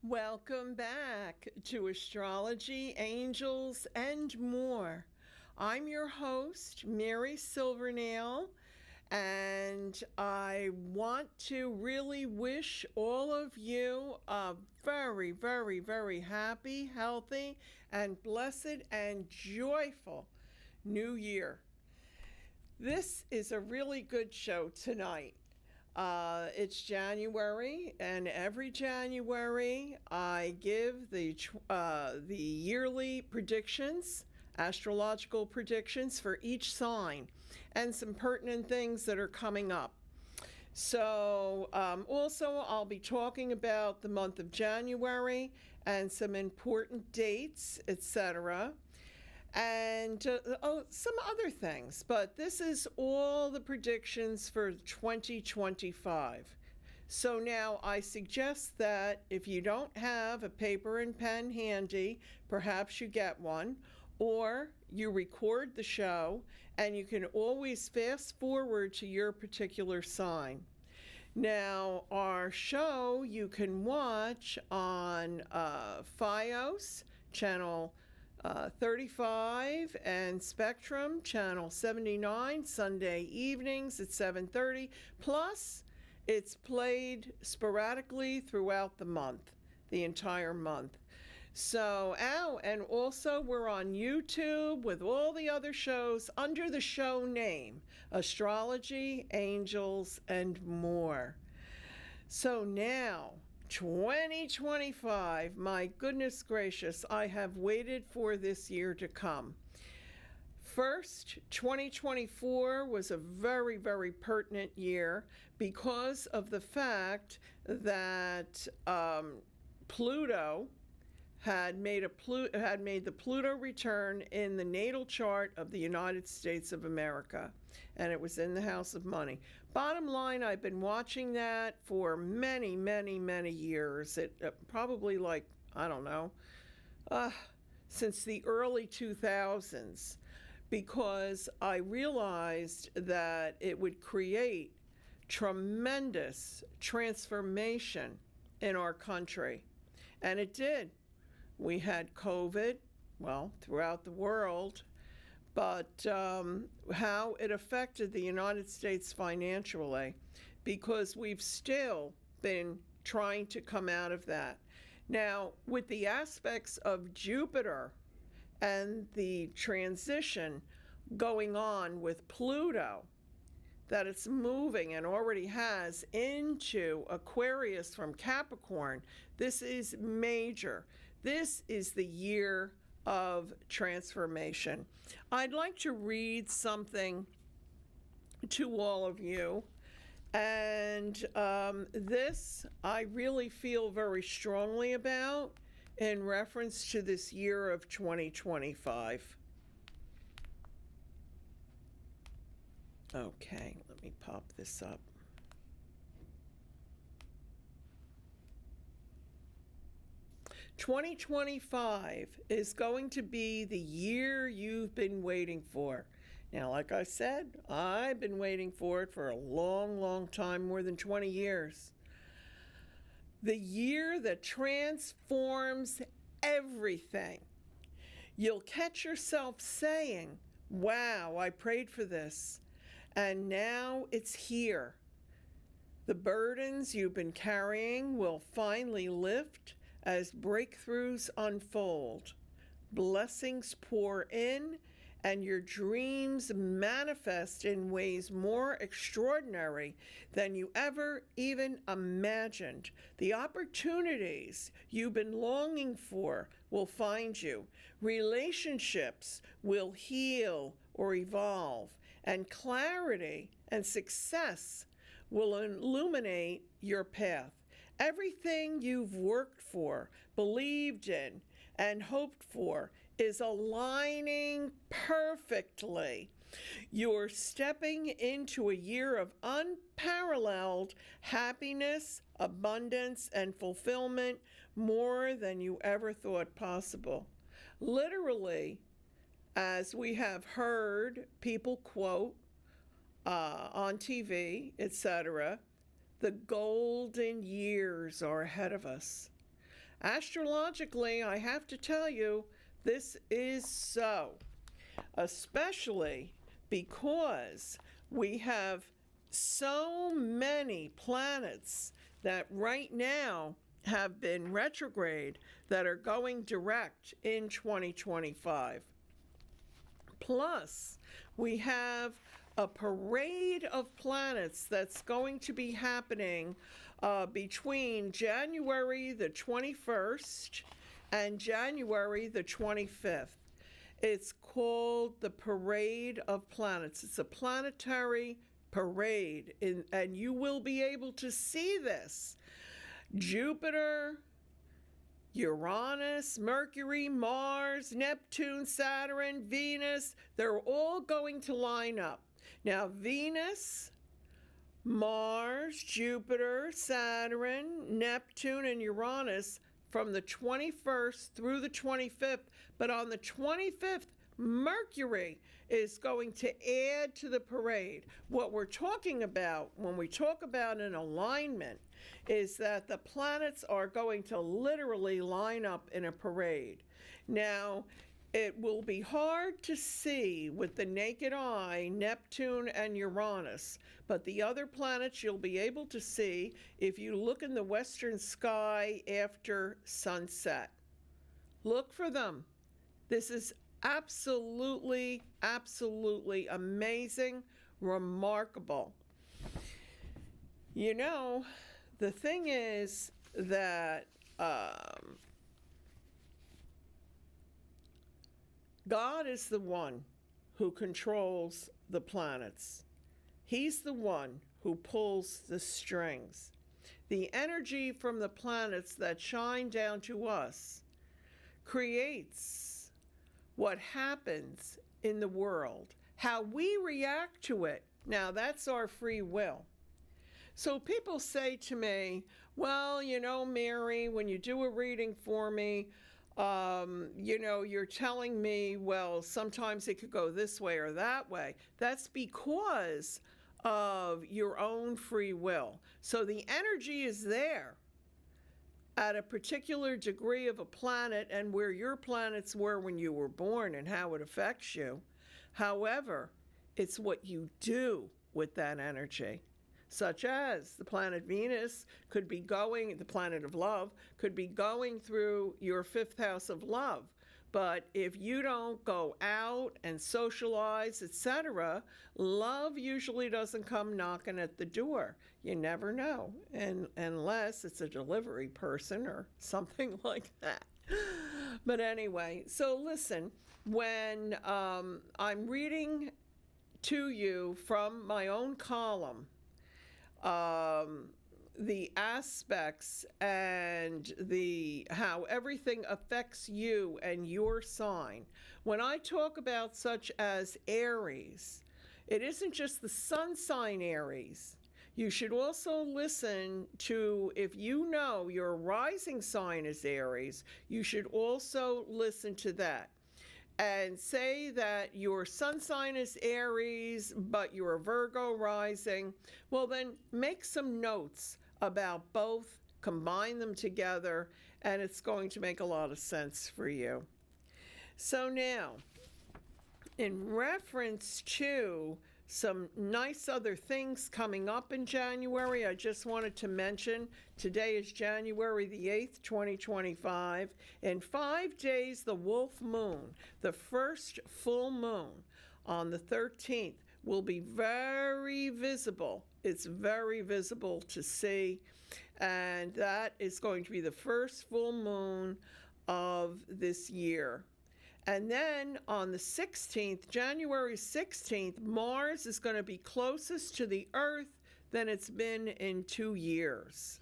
Welcome back to Astrology, Angels, and More. I'm your host, Mary Silvernail, and I want to really wish all of you a very, very, very happy, healthy, and blessed and joyful New Year. This is a really good show tonight. It's January, and every January I give the yearly predictions, astrological predictions for each sign, and some pertinent things that are coming up. So, also I'll be talking about the month of January and some important dates, etc. And some other things, but this is all the predictions for 2025. So now I suggest that if you don't have a paper and pen handy, perhaps you get one, or you record the show, and you can always fast forward to your particular sign. Now, our show you can watch on FiOS, channel 35, and Spectrum, channel 79, Sunday evenings at 7:30. Plus, it's played sporadically throughout the month, the entire month. So, and also we're on YouTube with all the other shows under the show name, Astrology, Angels, and More. So now, 2025, my goodness gracious, I have waited for this year to come. First, 2024 was a very, very pertinent year because of the fact that Pluto had made the Pluto return in the natal chart of the United States of America, and it was in the house of money. Bottom line, I've been watching that for many, many, many years. It probably since the early 2000s, because I realized that it would create tremendous transformation in our country, and it did. We had COVID, throughout the world, but how it affected the United States financially, because we've still been trying to come out of that. Now, with the aspects of Jupiter and the transition going on with Pluto, that it's moving and already has into Aquarius from Capricorn, this is major. This is the year of transformation. I'd like to read something to all of you. And this I really feel very strongly about in reference to this year of 2025. Okay, let me pop this up. "2025 is going to be the year you've been waiting for." Now, like I said, I've been waiting for it for a long, long time, more than 20 years. The year that transforms everything. You'll catch yourself saying, "Wow, I prayed for this. And now it's here." The burdens you've been carrying will finally lift as breakthroughs unfold. Blessings pour in, and your dreams manifest in ways more extraordinary than you ever even imagined. The opportunities you've been longing for will find you. Relationships will heal or evolve, and clarity and success will illuminate your path. Everything you've worked for, believed in, and hoped for is aligning perfectly. You're stepping into a year of unparalleled happiness, abundance, and fulfillment, more than you ever thought possible. Literally, as we have heard people quote on TV, etc., the golden years are ahead of us. Astrologically, I have to tell you, this is so, especially because we have so many planets that right now have been retrograde that are going direct in 2025. Plus, we have a parade of planets that's going to be happening between January the 21st and January the 25th. It's called the Parade of Planets. It's a planetary parade, and you will be able to see this. Jupiter, Uranus, Mercury, Mars, Neptune, Saturn, Venus, they're all going to line up. Now, Venus, Mars, Jupiter, Saturn, Neptune, and Uranus from the 21st through the 25th. But on the 25th, Mercury is going to add to the parade. What we're talking about when we talk about an alignment is that the planets are going to literally line up in a parade. Now, it will be hard to see with the naked eye Neptune and Uranus, but the other planets you'll be able to see if you look in the western sky after sunset. Look for them. This is absolutely, absolutely amazing, remarkable. You know, the thing is that God is the one who controls the planets. He's the one who pulls the strings. The energy from the planets that shine down to us creates what happens in the world. How we react to it, now that's our free will. So people say to me, well, you know, Mary, when you do a reading for me, you know, you're telling me, well, sometimes it could go this way or that way. That's because of your own free will. So the energy is there at a particular degree of a planet and where your planets were when you were born and how it affects you. However, it's what you do with that energy. Such as the planet Venus could be going, the planet of love, could be going through your fifth house of love. But if you don't go out and socialize, etc., love usually doesn't come knocking at the door. You never know, unless it's a delivery person or something like that. But anyway, so listen, when I'm reading to you from my own column, the aspects and how everything affects you and your sign. When I talk about such as Aries, it isn't just the sun sign Aries. You should also listen to, if you know your rising sign is Aries, you should also listen to that. And say that your sun sign is Aries, but you're a Virgo rising, well then make some notes about both, combine them together, and it's going to make a lot of sense for you. So now, in reference to some nice other things coming up in January, I just wanted to mention today is January the 8th, 2025. In 5 days, the wolf moon, the first full moon on the 13th, will be very visible. It's very visible to see, and that is going to be the first full moon of this year. And then on the 16th, January 16th, Mars is going to be closest to the Earth than it's been in 2 years.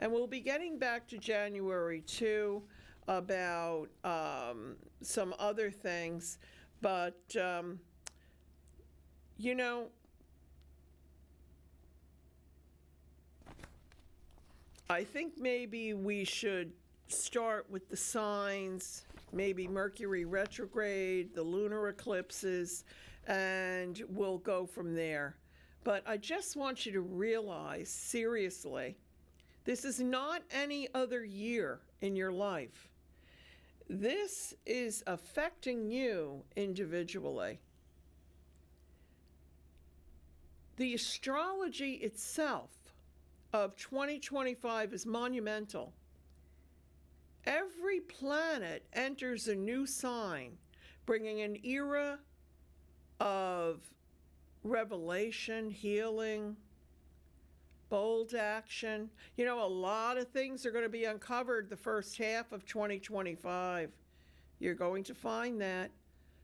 And we'll be getting back to January 2 about some other things. But, you know, I think maybe we should start with the signs, maybe Mercury retrograde, the lunar eclipses, and we'll go from there. But I just want you to realize, seriously, This is not any other year in your life. This is affecting you individually. The astrology itself of 2025 is monumental. Every planet enters a new sign, bringing an era of revelation, healing, bold action. You know, a lot of things are going to be uncovered the first half of 2025. You're going to find that.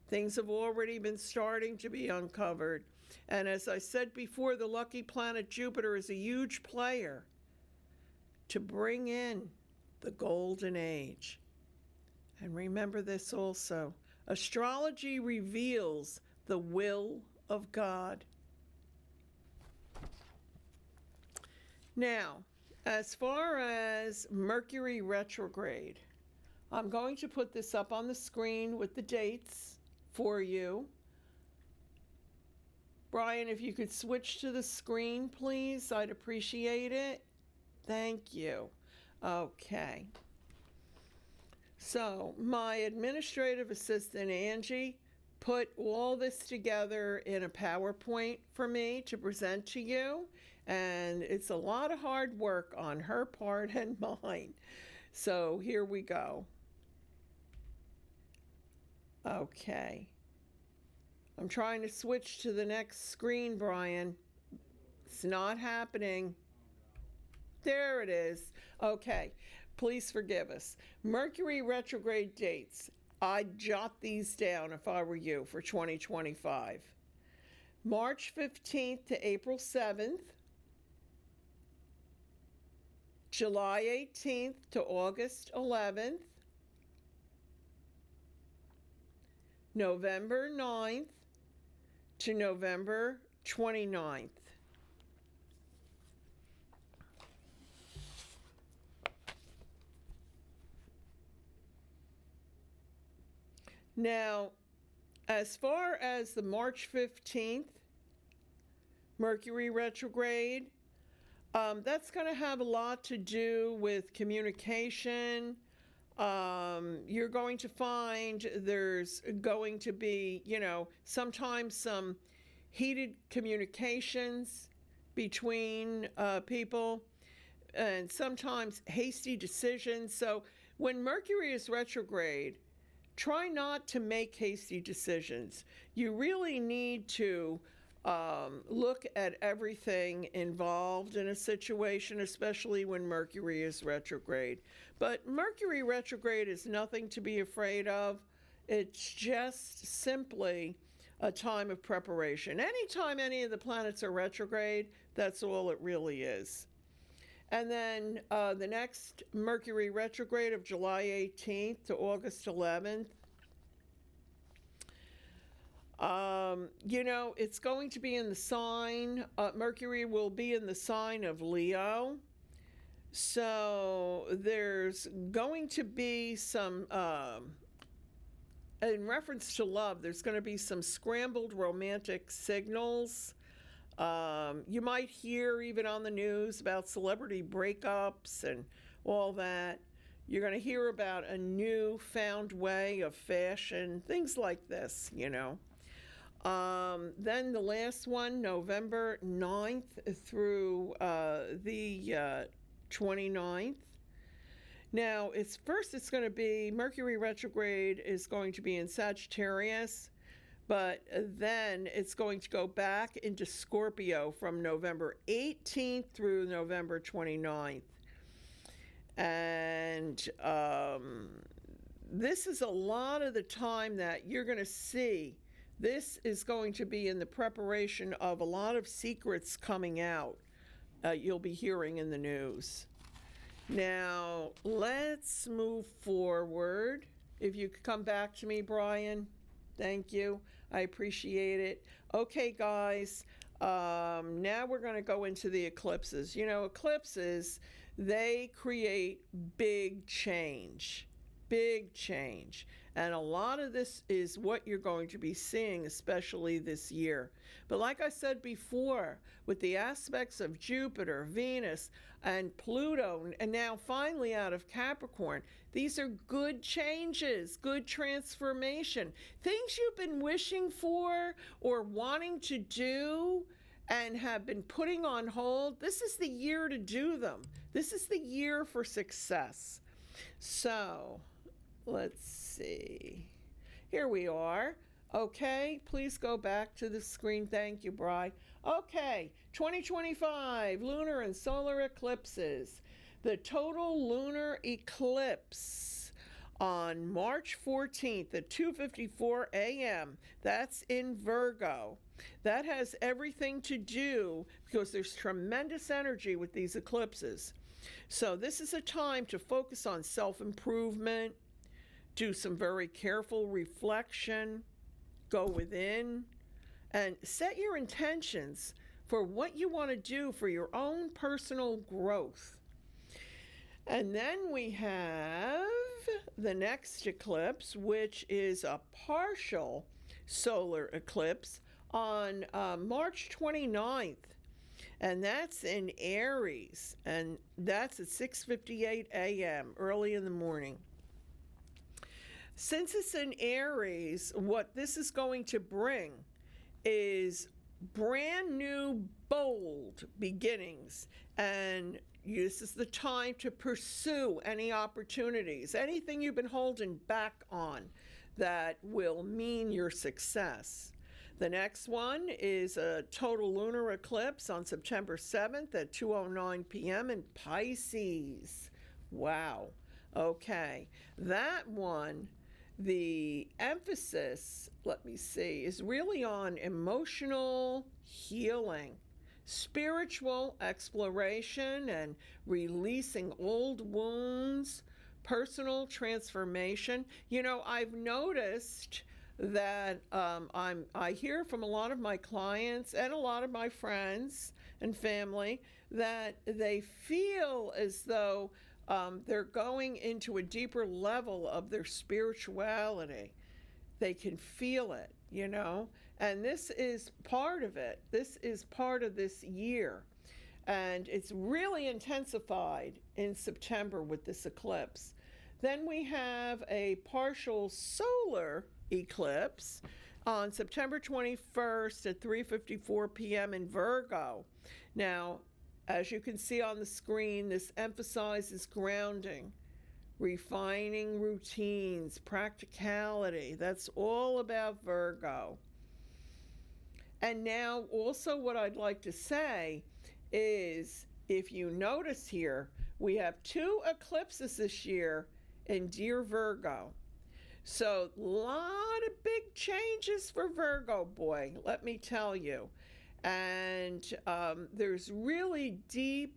Things have already been starting to be uncovered. And as I said before, the lucky planet Jupiter is a huge player to bring in the golden age. And remember this also, astrology reveals the will of God. Now, as far as Mercury retrograde, I'm going to put this up on the screen with the dates for you. Brian, if you could switch to the screen, please, I'd appreciate it. Thank you. Okay. So, my administrative assistant, Angie, put all this together in a PowerPoint for me to present to you. And it's a lot of hard work on her part and mine. So here we go. Okay. I'm trying to switch to the next screen, Brian. It's not happening. There it is. Okay. Please forgive us. Mercury retrograde dates. I'd jot these down if I were you for 2025. March 15th to April 7th. July 18th to August 11th, November 9th to November 29th. Now, as far as the March 15th Mercury retrograde, that's going to have a lot to do with communication. You're going to find there's going to be, sometimes some heated communications between people and sometimes hasty decisions. So when Mercury is retrograde, try not to make hasty decisions. You really need to look at everything involved in a situation, especially when Mercury is retrograde. But Mercury retrograde is nothing to be afraid of. It's just simply a time of preparation. Anytime any of the planets are retrograde, that's all it really is. And then the next Mercury retrograde of July 18th to August 11th, it's going to be in the sign, Mercury will be in the sign of Leo. So there's going to be some, in reference to love, there's going to be some scrambled romantic signals. You might hear even on the news about celebrity breakups and all that. You're going to hear about a newfound way of fashion, things like this, Then the last one, November 9th through the 29th. Now, it's going to be, Mercury retrograde is going to be in Sagittarius, but then it's going to go back into Scorpio from November 18th through November 29th. And this is a lot of the time that you're going to see. This is going to be in the preparation of a lot of secrets coming out. You'll be hearing in the news. Now, let's move forward. If you could come back to me, Brian. Thank you. I appreciate it. Okay, guys. Now we're going to go into the eclipses. Eclipses, they create big change. big change. And a lot of this is what you're going to be seeing, especially this year. But like I said before, with the aspects of Jupiter, Venus, and Pluto, and now finally out of Capricorn, these are good changes, good transformation. Things you've been wishing for or wanting to do and have been putting on hold, this is the year to do them. This is the year for success. So, let's see. Here we are. Okay, please go back to the screen. Thank you, Bri. Okay, 2025 lunar and solar eclipses. The total lunar eclipse on March 14th at 2:54 a.m. That's in Virgo. That has everything to do because there's tremendous energy with these eclipses. So this is a time to focus on self-improvement, do some very careful reflection, go within, and set your intentions for what you want to do for your own personal growth. And then we have the next eclipse, which is a partial solar eclipse on March 29th. And that's in Aries, and that's at 6:58 a.m., early in the morning. Since it's in Aries, what this is going to bring is brand new, bold beginnings. And this is the time to pursue any opportunities, anything you've been holding back on that will mean your success. The next one is a total lunar eclipse on September 7th at 2:09 p.m. in Pisces. Wow. Okay. That one, the emphasis, let me see, is really on emotional healing, spiritual exploration and releasing old wounds, personal transformation. You know, I've noticed that I hear from a lot of my clients and a lot of my friends and family that they feel as though they're going into a deeper level of their spirituality. They can feel it, you know, and this is part of it. This is part of this year, and it's really intensified in September with this eclipse. Then we have a partial solar eclipse on September 21st at 3:54 p.m. in Virgo. Now, as you can see on the screen, this emphasizes grounding, refining routines, practicality. That's all about Virgo. And now also what I'd like to say is, if you notice here, we have 2 eclipses this year in Dear Virgo. So, a lot of big changes for Virgo, boy, let me tell you. And there's really deep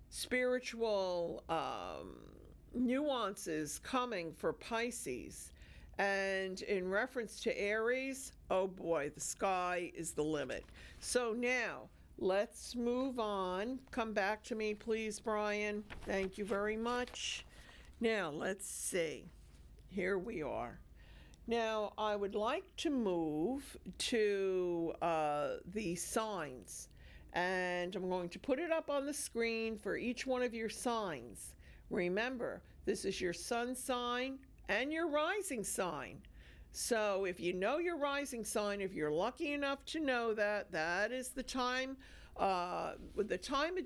spiritual nuances coming for Pisces. And in reference to Aries, oh boy, the sky is the limit. So now, let's move on. Come back to me, please, Brian. Thank you very much. Now, let's see. Here we are. Now, I would like to move to the signs. And I'm going to put it up on the screen for each one of your signs. Remember, this is your sun sign and your rising sign. So if you know your rising sign, if you're lucky enough to know that, that is the time of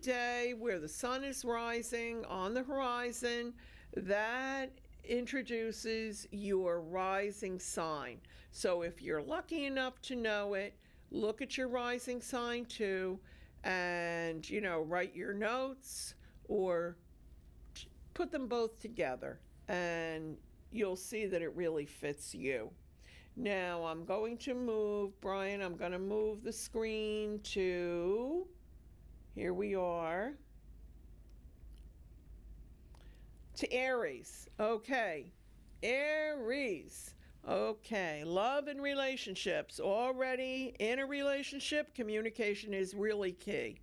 day where the sun is rising on the horizon. That introduces your rising sign. So if you're lucky enough to know it, look at your rising sign too, and, you know, write your notes or put them both together, and you'll see that it really fits you. Now I'm going to move, Brian, I'm going to move the screen to, here we are, to Aries. Okay, Aries. Okay, love and relationships. Already in a relationship, communication is really key.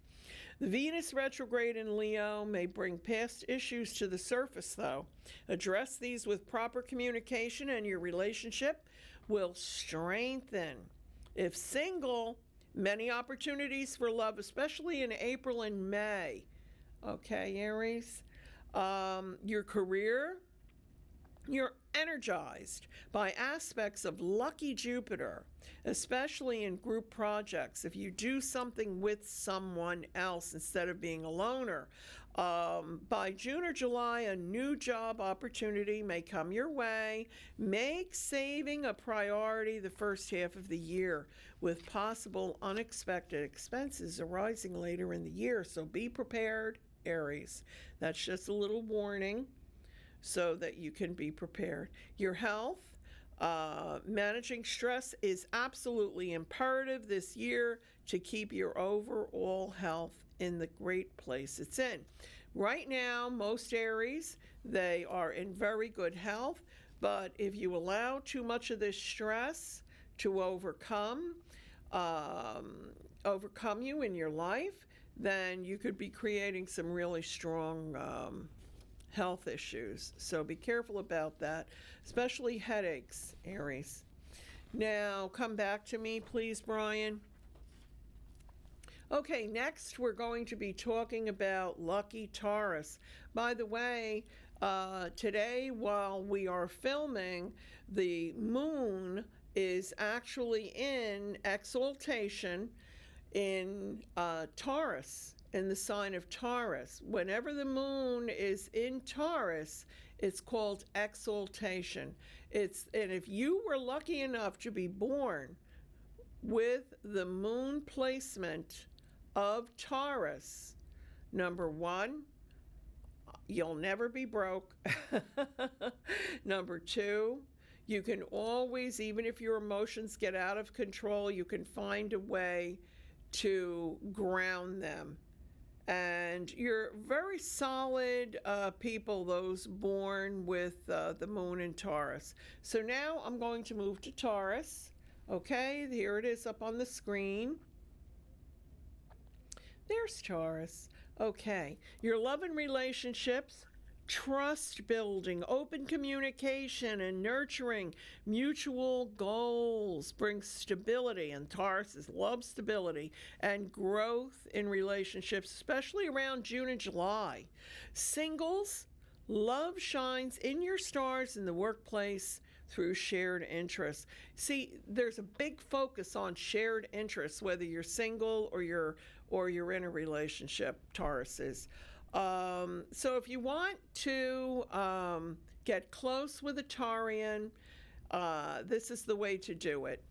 The Venus retrograde in Leo may bring past issues to the surface, though. Address these with proper communication and your relationship will strengthen. If single, many opportunities for love, especially in April and May. Okay, Aries. Your career, you're energized by aspects of lucky Jupiter, especially in group projects. If you do something with someone else instead of being a loner, by June or July, a new job opportunity may come your way. Make saving a priority the first half of the year, with possible unexpected expenses arising later in the year. So be prepared, Aries. That's just a little warning so that you can be prepared. Your health, managing stress is absolutely imperative this year to keep your overall health in the great place it's in. Right now, most Aries, they are in very good health, but if you allow too much of this stress to overcome you in your life, then you could be creating some really strong health issues. So be careful about that, especially headaches, Aries. Now, come back to me, please, Brian. Okay, next we're going to be talking about lucky Taurus. By the way, today while we are filming, the moon is actually in exaltation in Taurus, in the sign of Taurus. Whenever the moon is in Taurus, it's called exaltation. And if you were lucky enough to be born with the moon placement of Taurus, number one, you'll never be broke. Number two, you can always, even if your emotions get out of control, you can find a way to ground them. And you're very solid people, those born with the moon in Taurus. So now I'm going to move to Taurus. Okay, here it is up on the screen. There's Taurus. Okay, your love and relationships, trust building, open communication, and nurturing mutual goals brings stability. And Taurus loves stability and growth in relationships, especially around June and July. Singles, love shines in your stars in the workplace through shared interests. See, there's a big focus on shared interests, whether you're single or you're in a relationship, Taurus is. So if you want to get close with a Taurian, this is the way to do it.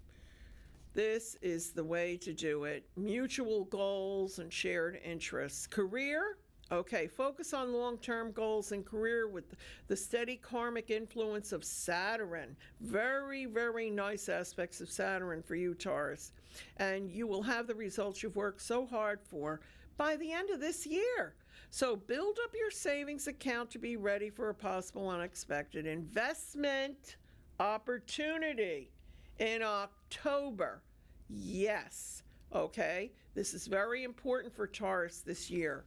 This is the way to do it. Mutual goals and shared interests. Career, okay, focus on long-term goals and career with the steady karmic influence of Saturn. Very, very nice aspects of Saturn for you, Taurus. And you will have the results you've worked so hard for by the end of this year. So build up your savings account to be ready for a possible unexpected investment opportunity in October. Yes, okay? This is very important for Taurus this year.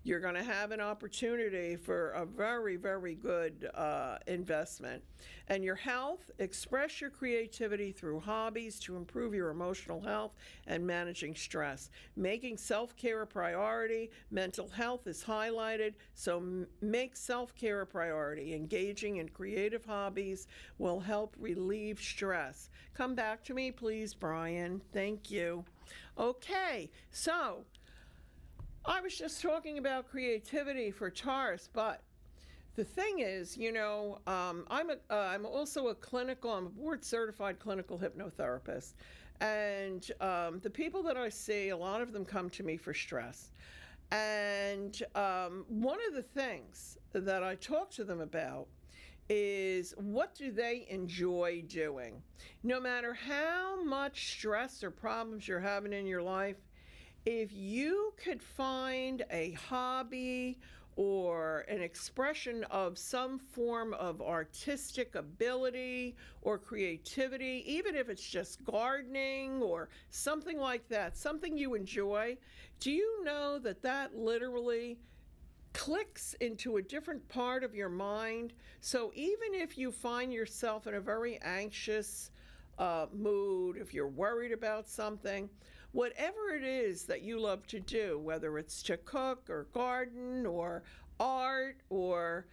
You're going to have an opportunity for a very, very good investment. And your health, express your creativity through hobbies to improve your emotional health and managing stress. Making self-care a priority. Mental health is highlighted, so make self-care a priority. Engaging in creative hobbies will help relieve stress. Come back to me, please, Brian. Thank you. Okay, so I was just talking about creativity for Taurus, but the thing is, I'm also I'm a board-certified clinical hypnotherapist, and the people that I see, a lot of them come to me for stress. And one of the things that I talk to them about is what do they enjoy doing? No matter how much stress or problems you're having in your life, if you could find a hobby or an expression of some form of artistic ability or creativity, even if it's just gardening or something like that, something you enjoy, do you know that that literally clicks into a different part of your mind? So even if you find yourself in a very anxious mood, if you're worried about something, whatever it is that you love to do, whether it's to cook or garden or art or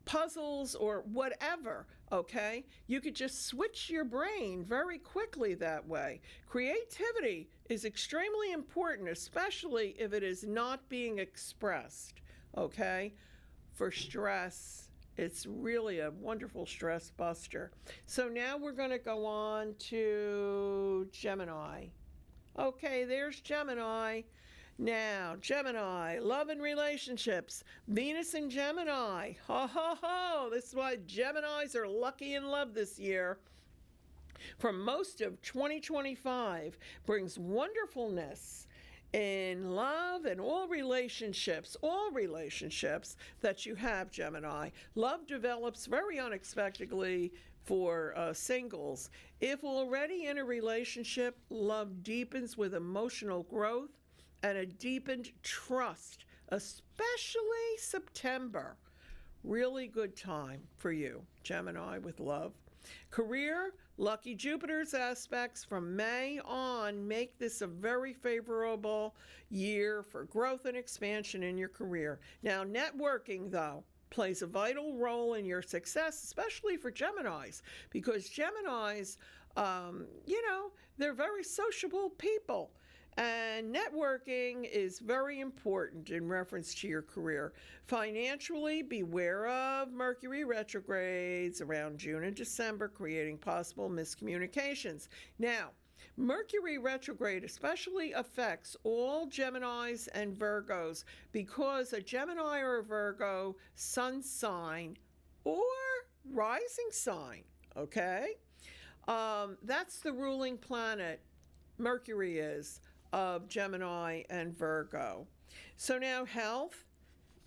puzzles or whatever, okay? You could just switch your brain very quickly that way. Creativity is extremely important, especially if it is not being expressed, okay? For stress, it's really a wonderful stress buster. So now we're going to go on to Gemini. Okay, there's Gemini. Now, Gemini, love and relationships. Venus in Gemini. Ho, ho, ho. This is why Geminis are lucky in love this year. For most of 2025, brings wonderfulness in love and all relationships that you have, Gemini. Love develops very unexpectedly for singles. If already in a relationship, love deepens with emotional growth and a deepened trust, especially September. Really good time for you, Gemini, with love. Career, lucky Jupiter's aspects from May on make this a very favorable year for growth and expansion in your career. Now, networking, though, plays a vital role in your success, especially for Geminis, because Geminis, they're very sociable people. And networking is very important in reference to your career. Financially, beware of Mercury retrogrades around June and December, creating possible miscommunications. Now, Mercury retrograde especially affects all Geminis and Virgos because a Gemini or a Virgo sun sign or rising sign, okay? That's the ruling planet, Mercury is, of Gemini and Virgo. So now health.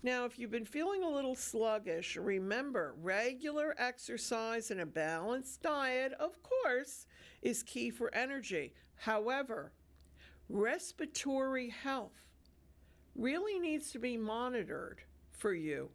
Now, if you've been feeling a little sluggish, remember regular exercise and a balanced diet, of course, is key for energy. However, respiratory health really needs to be monitored for you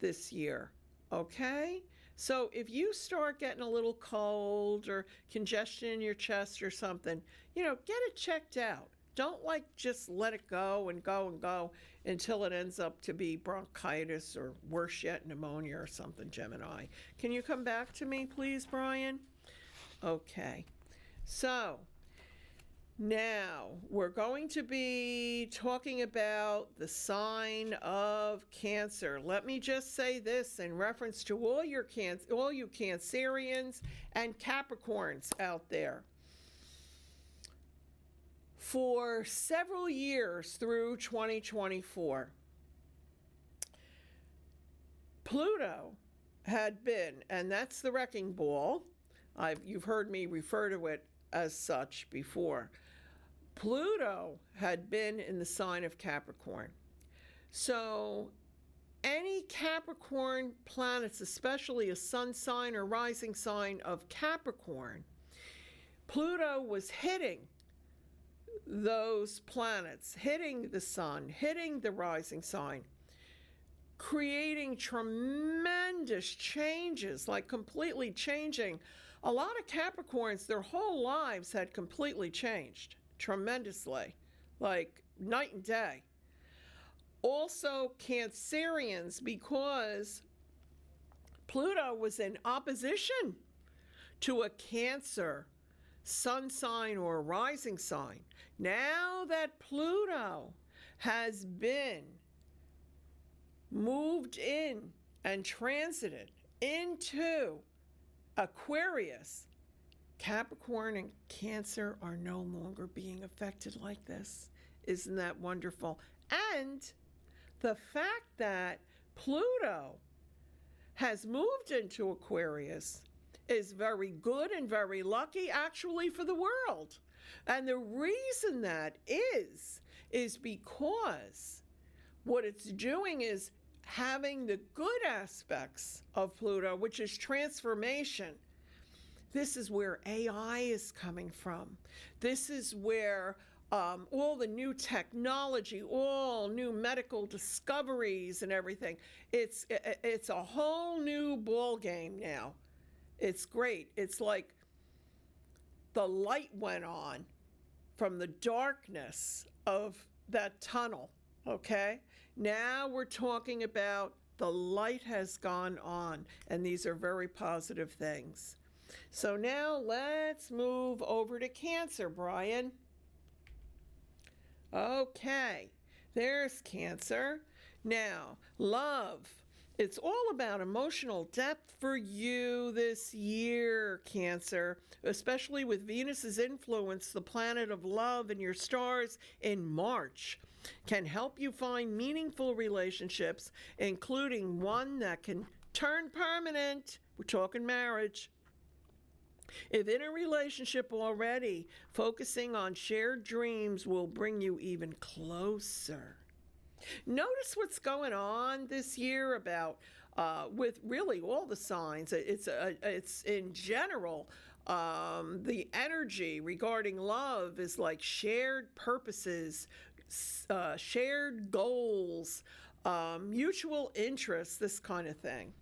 this year, okay? So if you start getting a little cold or congestion in your chest or something, get it checked out. Don't just let it go and go and go until it ends up to be bronchitis or worse yet, pneumonia or something, Gemini. Can you come back to me, please, Brian? Okay. So now we're going to be talking about the sign of Cancer. Let me just say this in reference to all you Cancerians and Capricorns out there. For several years through 2024, Pluto had been, and that's the wrecking ball. You've heard me refer to it as such before. Pluto had been in the sign of Capricorn. So any Capricorn planets, especially a sun sign or rising sign of Capricorn, Pluto was hitting those planets, hitting the sun, hitting the rising sign, creating tremendous changes, like completely changing. A lot of Capricorns, their whole lives had completely changed tremendously, like night and day. Also, Cancerians, because Pluto was in opposition to a Cancer sun sign or rising sign. Now that Pluto has been moved in and transited into Aquarius, Capricorn and Cancer are no longer being affected like this. Isn't that wonderful? And the fact that Pluto has moved into Aquarius is very good and very lucky actually for the world. And the reason that is because what it's doing is having the good aspects of Pluto, which is transformation. This is where AI is coming from. This is where all the new technology, all new medical discoveries and everything. It's a whole new ball game now. It's great. It's like the light went on from the darkness of that tunnel, okay? Now we're talking about the light has gone on, and these are very positive things. So now let's move over to Cancer, Brian. Okay, there's Cancer. Now, love. It's all about emotional depth for you this year, Cancer, especially with Venus's influence, the planet of love in your stars in March, can help you find meaningful relationships, including one that can turn permanent. We're talking marriage. If in a relationship already, focusing on shared dreams will bring you even closer. Notice what's going on this year about with really all the signs. It's in general, the energy regarding love is like shared purposes, shared goals, mutual interests, this kind of thing.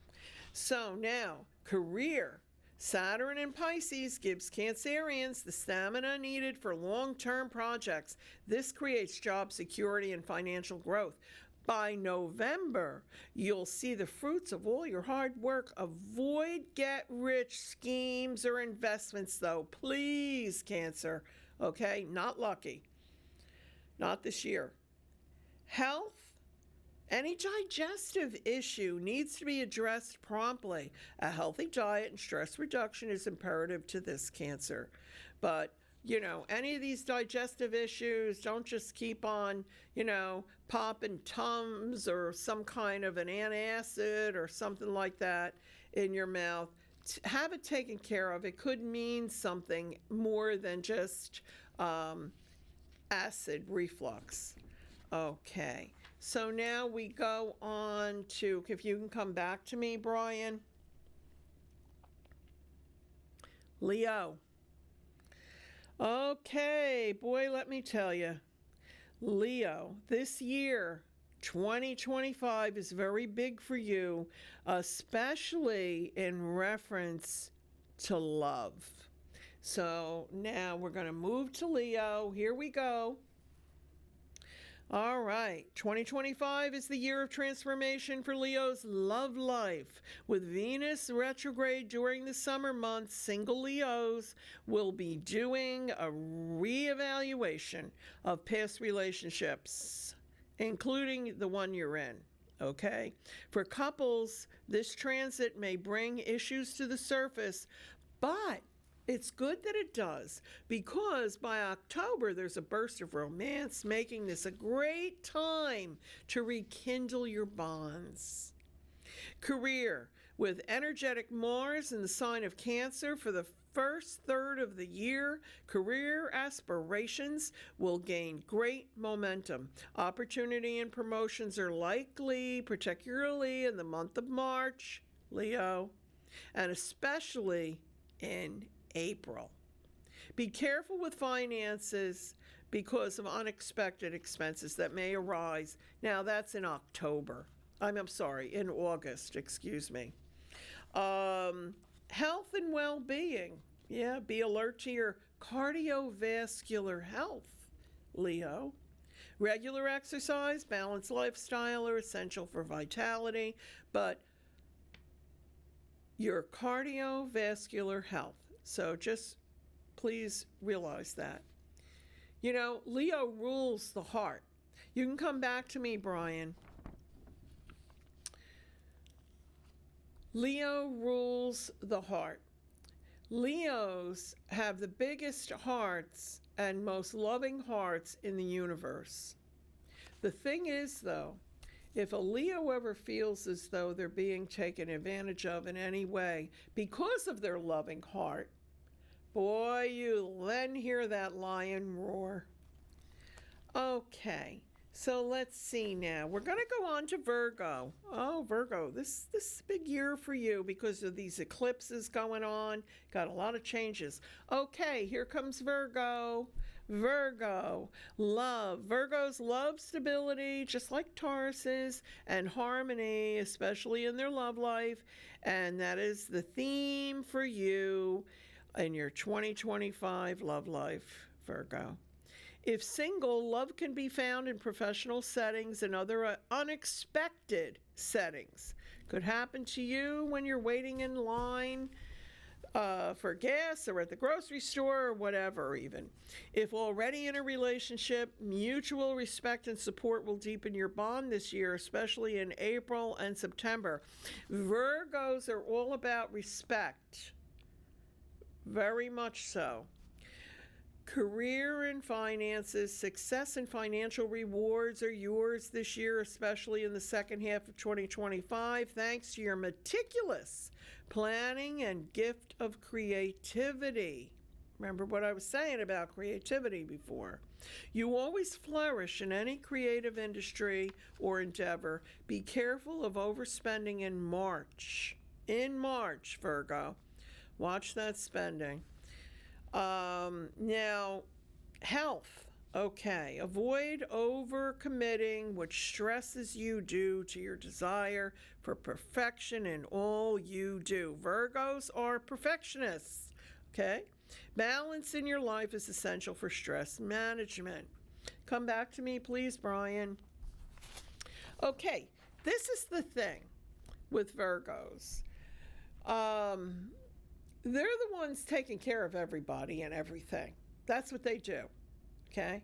So now, career. Saturn in Pisces gives Cancerians the stamina needed for long-term projects. This creates job security and financial growth. By November, you'll see the fruits of all your hard work. Avoid get-rich schemes or investments, though. Please, Cancer. Okay? Not lucky. Not this year. Health. Any digestive issue needs to be addressed promptly. A healthy diet and stress reduction is imperative to this, Cancer. But, any of these digestive issues, don't just keep on, popping Tums or some kind of an antacid or something like that in your mouth. Have it taken care of. It could mean something more than just acid reflux. Okay. So now we go on to, if you can come back to me, Brian. Leo. Okay, boy, let me tell you. Leo, this year, 2025 is very big for you, especially in reference to love. So now we're going to move to Leo. Here we go. All right, 2025 is the year of transformation for Leo's love life. With Venus retrograde during the summer months, single Leos will be doing a reevaluation of past relationships, including the one you're in, okay? For couples, this transit may bring issues to the surface, but it's good that it does, because by October there's a burst of romance, making this a great time to rekindle your bonds. Career. With energetic Mars in the sign of Cancer for the first third of the year, career aspirations will gain great momentum. Opportunity and promotions are likely, particularly in the month of March, Leo, and especially in April. Be careful with finances because of unexpected expenses that may arise. Now that's in October. I'm sorry, in August, excuse me. Health and well-being. Yeah, be alert to your cardiovascular health, Leo. Regular exercise, balanced lifestyle are essential for vitality, but your cardiovascular health. So just please realize that. Leo rules the heart. You can come back to me, Brian. Leo rules the heart. Leos have the biggest hearts and most loving hearts in the universe. The thing is, though, if a Leo ever feels as though they're being taken advantage of in any way because of their loving heart, boy, you'll then hear that lion roar. Okay, So let's see now. We're going to go on to Virgo. Oh, Virgo, this is a big year for you because of these eclipses going on. Got a lot of changes. Okay, here comes Virgo. Virgo, love. Virgos love stability, just like Tauruses, and harmony, especially in their love life. And that is the theme for you in your 2025 love life, Virgo. If single, love can be found in professional settings and other unexpected settings. Could happen to you when you're waiting in line for gas or at the grocery store or whatever even. If already in a relationship, mutual respect and support will deepen your bond this year, especially in April and September. Virgos are all about respect. Very much so. Career and finances, success and financial rewards are yours this year, especially in the second half of 2025, thanks to your meticulous planning and gift of creativity. Remember what I was saying about creativity before. You always flourish in any creative industry or endeavor. Be careful of overspending in March. In March, Virgo. Watch that spending. Now, health. Okay, avoid overcommitting, which stresses you due to your desire for perfection in all you do. Virgos are perfectionists. Okay, balance in your life is essential for stress management. Come back to me, please, Brian. Okay, this is the thing with Virgos. They're the ones taking care of everybody and everything. That's what they do, okay?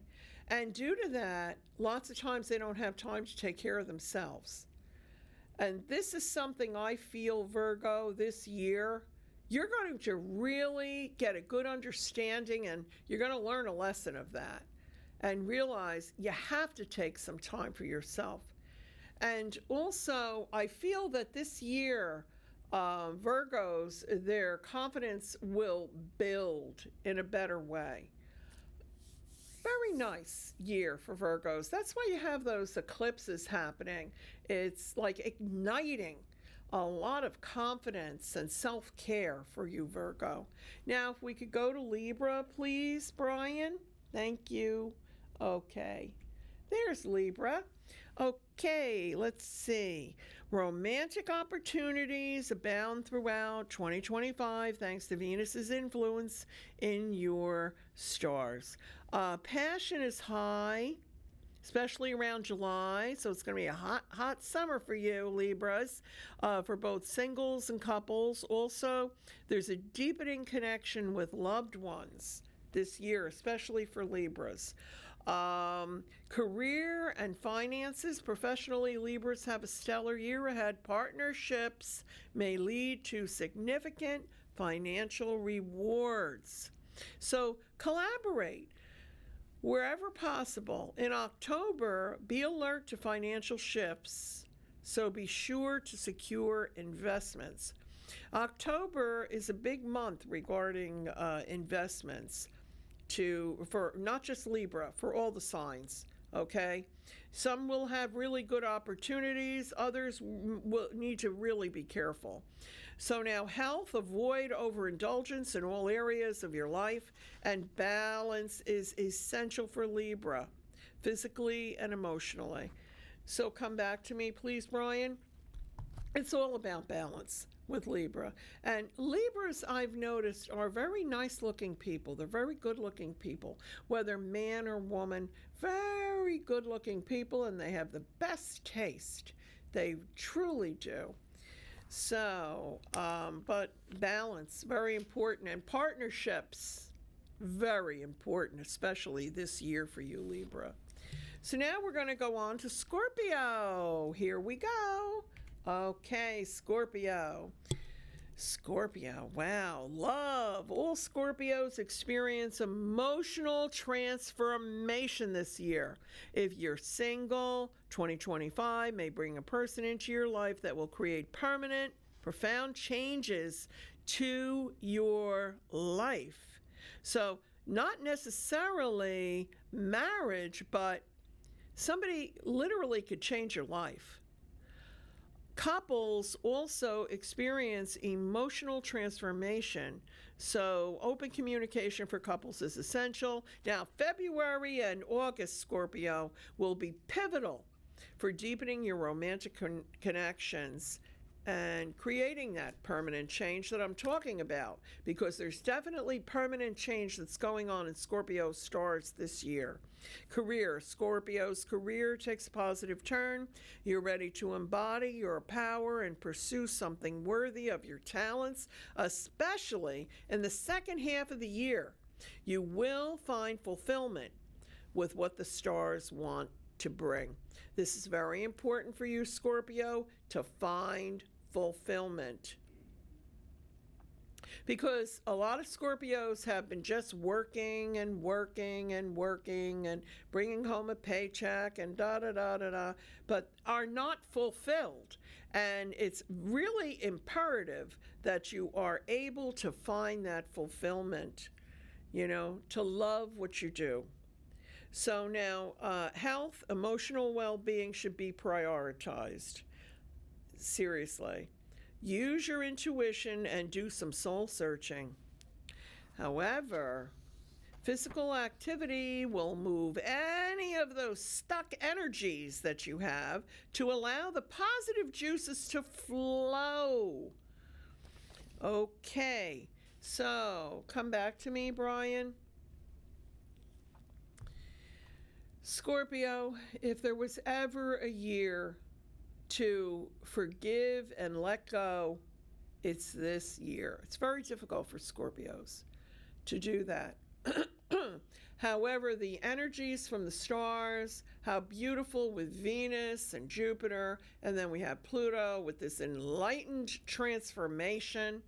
And due to that, lots of times they don't have time to take care of themselves. And this is something I feel, Virgo, this year, you're going to really get a good understanding and you're going to learn a lesson of that and realize you have to take some time for yourself. And also, I feel that this year, Virgos, their confidence will build in a better way. Very nice year for Virgos. That's why you have those eclipses happening. It's like igniting a lot of confidence and self-care for you, Virgo. Now, if we could go to Libra, please, Brian. Thank you. Okay. There's Libra. Okay, let's see. Romantic opportunities abound throughout 2025 thanks to Venus's influence in your stars. Passion is high, especially around July, so it's going to be a hot summer for you, Libras, for both singles and couples. Also, there's a deepening connection with loved ones this year, especially for Libras. Career and finances. Professionally, Libras have a stellar year ahead. Partnerships may lead to significant financial rewards. So collaborate wherever possible. In October, be alert to financial shifts, so be sure to secure investments. October is a big month regarding investments. For not just Libra, for all the signs, okay? Some will have really good opportunities, others will need to really be careful. So now health, avoid overindulgence in all areas of your life, and balance is essential for Libra, physically and emotionally. So come back to me, please, Brian. It's all about balance with Libra. And Libras, I've noticed, are very nice looking people. They're very good looking people, whether man or woman, very good looking people, and they have the best taste. They truly do. So, but balance, very important. And partnerships, very important, especially this year for you, Libra. So now we're going to go on to Scorpio. Here we go. Okay, Scorpio. Scorpio, wow, love. All Scorpios experience emotional transformation this year. If you're single, 2025 may bring a person into your life that will create permanent, profound changes to your life. So, not necessarily marriage, but somebody literally could change your life. Couples also experience emotional transformation, so open communication for couples is essential. Now, February and August, Scorpio, will be pivotal for deepening your romantic connections and creating that permanent change that I'm talking about, because there's definitely permanent change that's going on in Scorpio stars this year. Career. Scorpio's career takes a positive turn. You're ready to embody your power and pursue something worthy of your talents, especially in the second half of the year. You will find fulfillment with what the stars want to bring. This is very important for you, Scorpio, to find fulfillment. Because a lot of Scorpios have been just working and working and working and bringing home a paycheck and da-da-da-da-da, but are not fulfilled. And it's really imperative that you are able to find that fulfillment, to love what you do. So now, health, emotional well-being should be prioritized. Seriously. Use your intuition and do some soul searching. However, physical activity will move any of those stuck energies that you have to allow the positive juices to flow. Okay, so come back to me, Brian. Scorpio, if there was ever a year to forgive and let go, it's this year. It's very difficult for Scorpios to do that. However, the energies from the stars, how beautiful with Venus and Jupiter, and then we have Pluto with this enlightened transformation.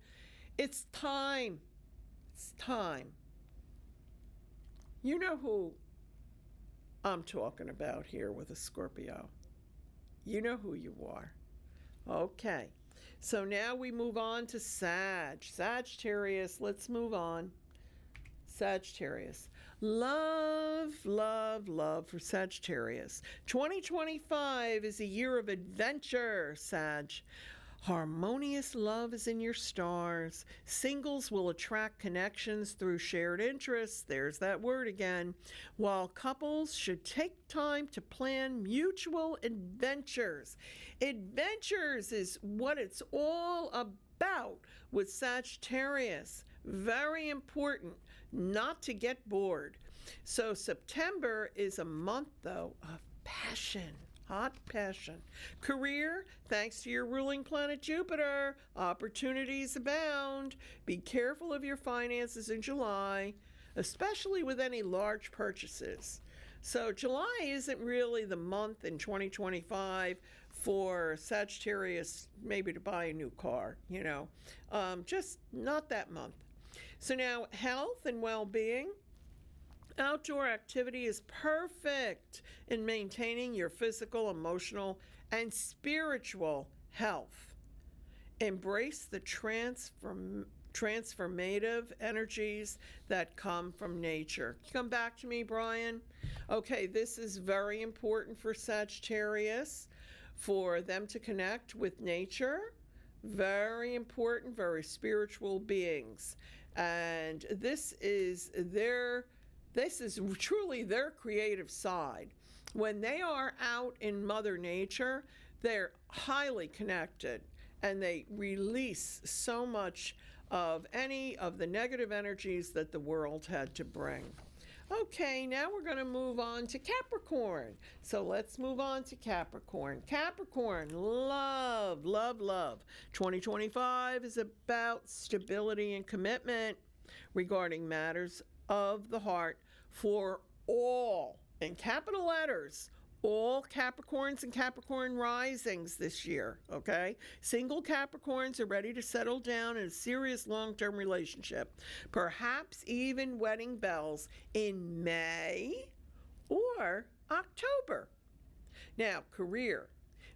It's time. It's time. You know who I'm talking about here with a Scorpio. You know who you are. Okay. So now we move on to Sagittarius. Let's move on. Sagittarius. Love, love, love for Sagittarius. 2025 is a year of adventure, Sag. Harmonious love is in your stars. Singles will attract connections through shared interests. There's that word again. While couples should take time to plan mutual adventures. Adventures is what it's all about with Sagittarius. Very important not to get bored. So September is a month, though, of passion. Hot passion. Career, thanks to your ruling planet Jupiter, opportunities abound. Be careful of your finances in July, especially with any large purchases. So July isn't really the month in 2025 for Sagittarius maybe to buy a new car, just not that month. So now health and well-being. Outdoor activity is perfect in maintaining your physical, emotional, and spiritual health. Embrace the transformative energies that come from nature. Come back to me, Brian. Okay, this is very important for Sagittarius, for them to connect with nature. Very important, very spiritual beings. And this is truly their creative side. When they are out in Mother Nature, they're highly connected and they release so much of any of the negative energies that the world had to bring. Okay, now we're going to move on to Capricorn. So let's move on to Capricorn. Capricorn, love, love, love. 2025 is about stability and commitment regarding matters of the heart for all, in capital letters, all Capricorns and Capricorn risings this year, okay? Single Capricorns are ready to settle down in a serious long-term relationship, perhaps even wedding bells in May or October. Now, career.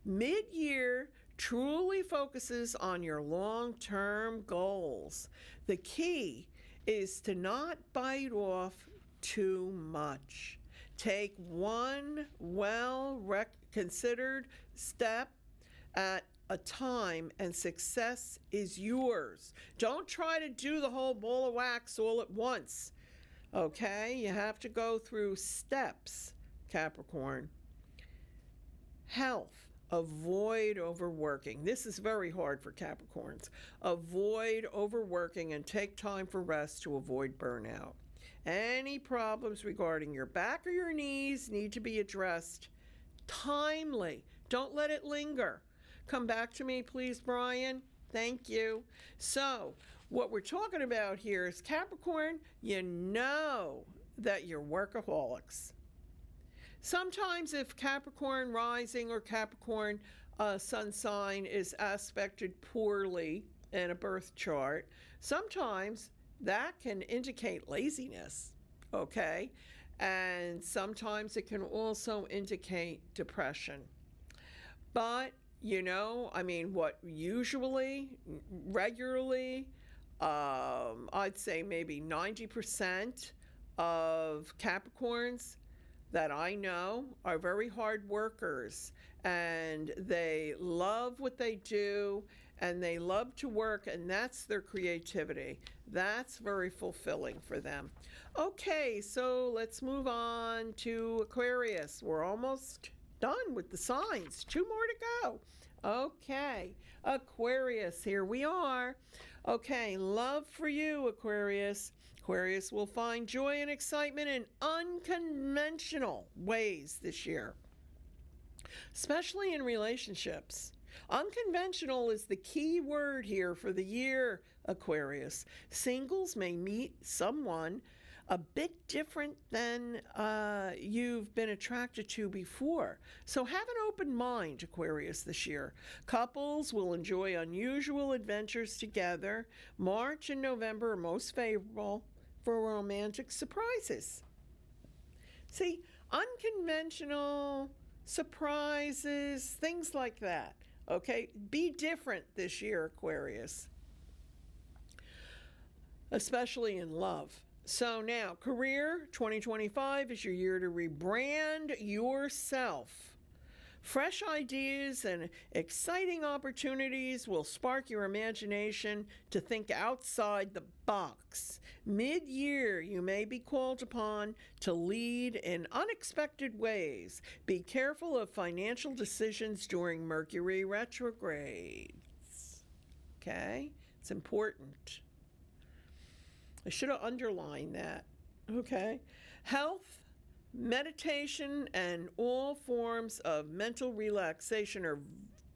Mid-year truly focuses on your long-term goals. The key is to not bite off too much. Take one considered step at a time, and success is yours. Don't try to do the whole ball of wax all at once. Okay? You have to go through steps, Capricorn. Health. Avoid overworking. This is very hard for Capricorns. Avoid overworking and take time for rest to avoid burnout. Any problems regarding your back or your knees need to be addressed timely. Don't let it linger. Come back to me, please, Brian. Thank you. So, what we're talking about here is Capricorn, you know that you're workaholics. Sometimes if Capricorn rising or Capricorn sun sign is aspected poorly in a birth chart, sometimes that can indicate laziness, okay? And sometimes it can also indicate depression. But, what usually, regularly, I'd say maybe 90% of Capricorns that I know are very hard workers, and they love what they do, and they love to work, and that's their creativity. That's very fulfilling for them. Okay, so let's move on to Aquarius. We're almost done with the signs. 2 more to go. Okay, Aquarius, here we are. Okay, love for you, Aquarius. Aquarius will find joy and excitement in unconventional ways this year, especially in relationships. Unconventional is the key word here for the year, Aquarius. Singles may meet someone a bit different than you've been attracted to before. So have an open mind, Aquarius, this year. Couples will enjoy unusual adventures together. March and November are most favorable for romantic surprises. See, unconventional surprises, things like that. Okay, be different this year, Aquarius, especially in love. So now, career 2025 is your year to rebrand yourself. Fresh ideas and exciting opportunities will spark your imagination to think outside the box. Mid-year, you may be called upon to lead in unexpected ways. Be careful of financial decisions during Mercury retrogrades. Okay? It's important. I should have underlined that. Okay? Health, meditation, and all forms of mental relaxation are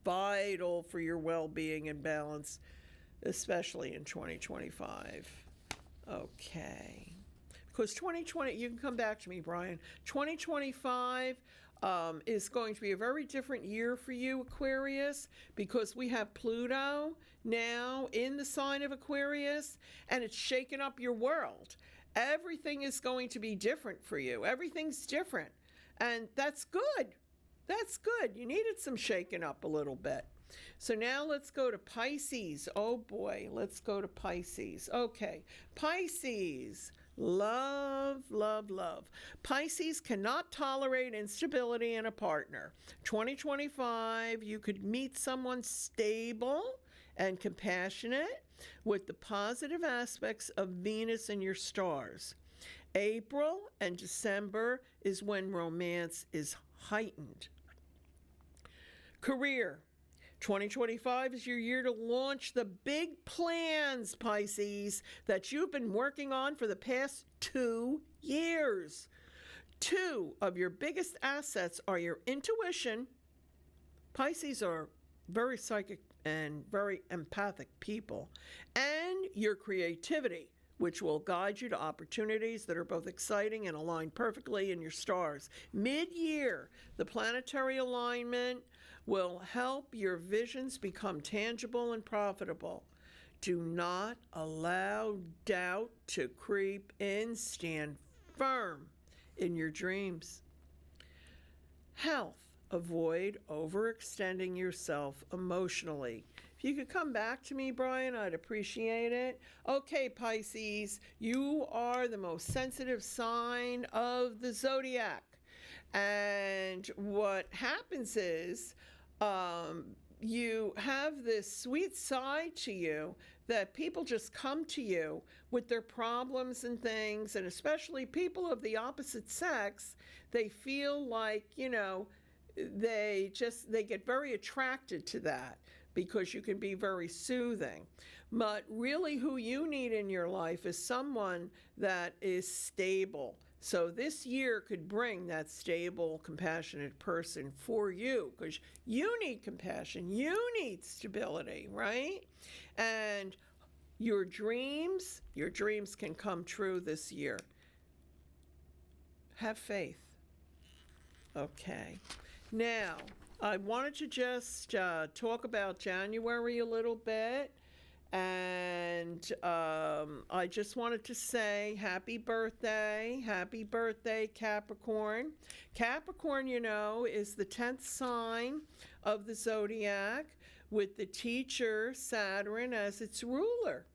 vital for your well-being and balance, especially in 2025. Okay. Because 2020, you can come back to me, Brian. 2025 is going to be a very different year for you, Aquarius, because we have Pluto now in the sign of Aquarius, and it's shaking up your world. Everything is going to be different for you. Everything's different. And that's good. That's good. You needed some shaking up a little bit. So now let's go to Pisces. Oh boy, let's go to Pisces. Okay, Pisces. Love, love, love. Pisces cannot tolerate instability in a partner. 2025, you could meet someone stable and compassionate with the positive aspects of Venus in your stars. April and December is when romance is heightened. Career. 2025 is your year to launch the big plans, Pisces, that you've been working on for the past 2 years. 2 of your biggest assets are your intuition. Pisces are very psychic and very empathic people. And your creativity, which will guide you to opportunities that are both exciting and align perfectly in your stars. Mid-year, the planetary alignment will help your visions become tangible and profitable. Do not allow doubt to creep in. Stand firm in your dreams. Health. Avoid overextending yourself emotionally. If you could come back to me, Brian, I'd appreciate it. Okay, Pisces, you are the most sensitive sign of the zodiac. And what happens is you have this sweet side to you that people just come to you with their problems and things, and especially people of the opposite sex, they feel like, they get very attracted to that because you can be very soothing. But really who you need in your life is someone that is stable. So this year could bring that stable, compassionate person for you, because you need compassion, you need stability, right? And your dreams can come true this year. Have faith. Okay. Now, I wanted to just talk about January a little bit. And I just wanted to say happy birthday, Capricorn. Capricorn, is the 10th sign of the zodiac with the teacher Saturn as its ruler.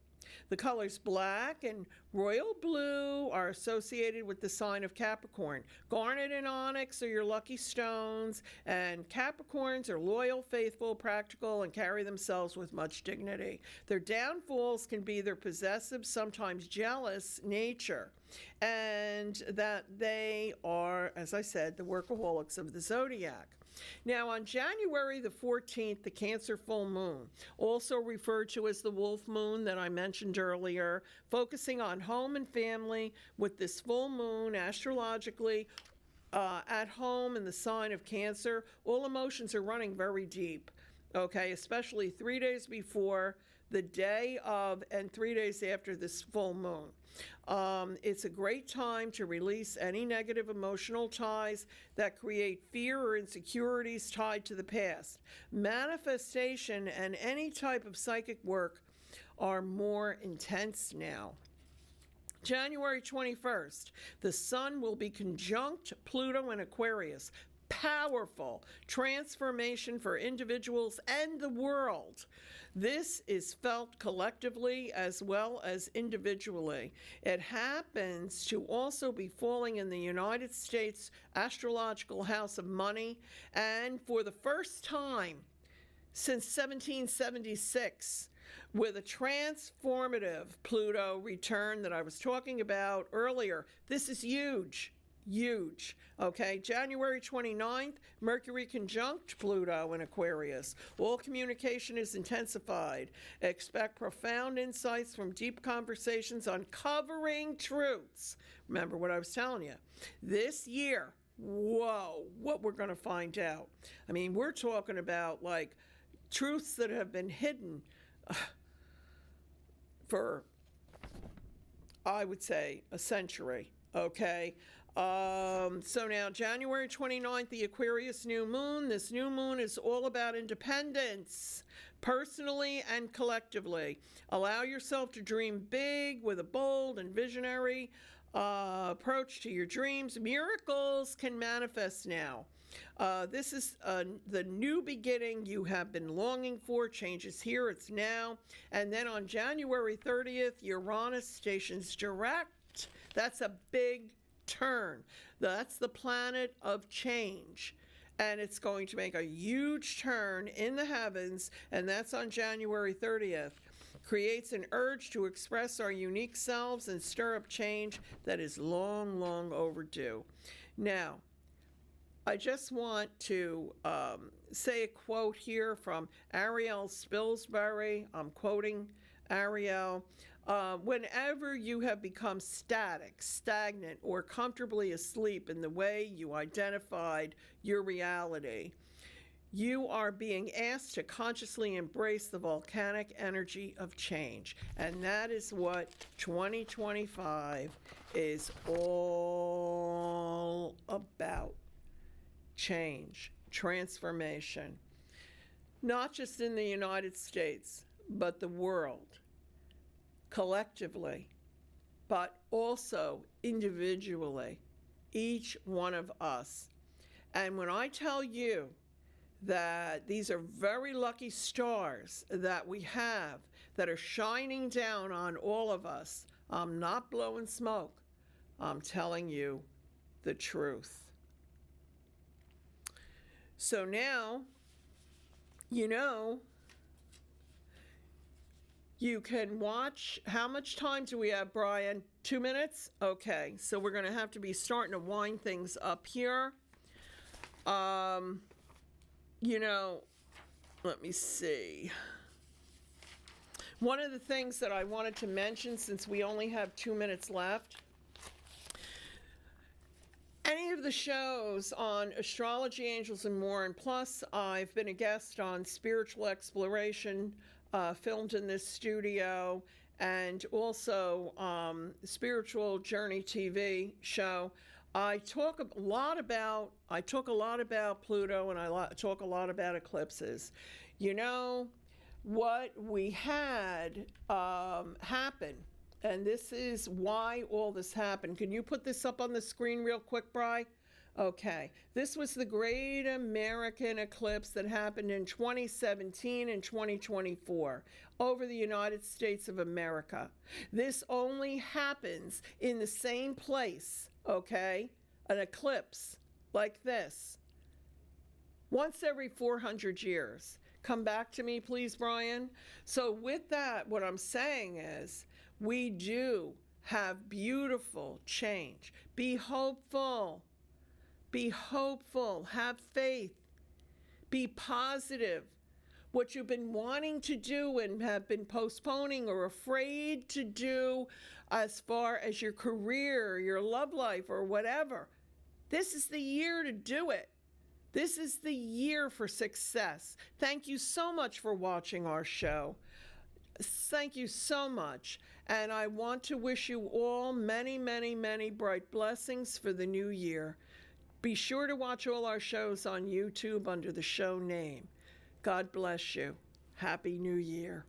The colors black and royal blue are associated with the sign of Capricorn. Garnet and onyx are your lucky stones, and Capricorns are loyal, faithful, practical, and carry themselves with much dignity. Their downfalls can be their possessive, sometimes jealous nature, and that they are, as I said, the workaholics of the zodiac. Now, on January the 14th, the Cancer full moon, also referred to as the wolf moon that I mentioned earlier, focusing on home and family with this full moon astrologically at home in the sign of Cancer, all emotions are running very deep, okay, especially 3 days before, the day of, and 3 days after this full moon. It's a great time to release any negative emotional ties that create fear or insecurities tied to the past. Manifestation and any type of psychic work are more intense now. January 21st, the sun will be conjunct Pluto in Aquarius. Powerful transformation for individuals and the world. This is felt collectively as well as individually. It happens to also be falling in the United States astrological house of money, and for the first time since 1776, with a transformative Pluto return that I was talking about earlier. This is huge. Huge. Okay, January 29th, Mercury conjunct Pluto in Aquarius. All communication is intensified. Expect profound insights from deep conversations uncovering truths. Remember what I was telling you. This year, whoa, what we're going to find out. I mean, we're talking about like truths that have been hidden for, I would say, a century. Okay. So now January 29th, the Aquarius new moon. This new moon is all about independence, personally and collectively. Allow yourself to dream big with a bold and visionary approach to your dreams. Miracles can manifest now. This is the new beginning you have been longing for. Change is here, it's now. And then on January 30th, Uranus stations direct. That's a big turn. That's the planet of change. And it's going to make a huge turn in the heavens, and that's on January 30th. Creates an urge to express our unique selves and stir up change that is long, long overdue. Now, I just want to say a quote here from Ariel Spilsbury. I'm quoting Ariel. Whenever you have become static, stagnant, or comfortably asleep in the way you identified your reality, you are being asked to consciously embrace the volcanic energy of change. And that is what 2025 is all about. Change, transformation. Not just in the United States, but the world. Collectively, but also individually, each one of us. And when I tell you that these are very lucky stars that we have that are shining down on all of us, I'm not blowing smoke. I'm telling you the truth. So now, you know, you can watch. How much time do we have, Brian? 2 minutes? Okay, so we're going to have to be starting to wind things up here. You know, let me see. One of the things that I wanted to mention, since we only have 2 minutes left, any of the shows on astrology, angels, and more, and plus I've been a guest on Spiritual Exploration, filmed in this studio, and also Spiritual Journey TV show. I talk a lot about Pluto, and I talk a lot about eclipses. You know, what we had happen, and this is why all this happened. Can you put this up on the screen real quick, Bri? Okay, this was the Great American Eclipse that happened in 2017 and 2024 over the United States of America. This only happens in the same place, okay? An eclipse like this, once every 400 years. Come back to me, please, Brian. So with that, what I'm saying is we do have beautiful change. Be hopeful. Be hopeful. Have faith. Be positive. What you've been wanting to do and have been postponing or afraid to do as far as your career, your love life, or whatever, this is the year to do it. This is the year for success. Thank you so much for watching our show. Thank you so much. And I want to wish you all many, many, many bright blessings for the new year. Be sure to watch all our shows on YouTube under the show name. God bless you. Happy New Year.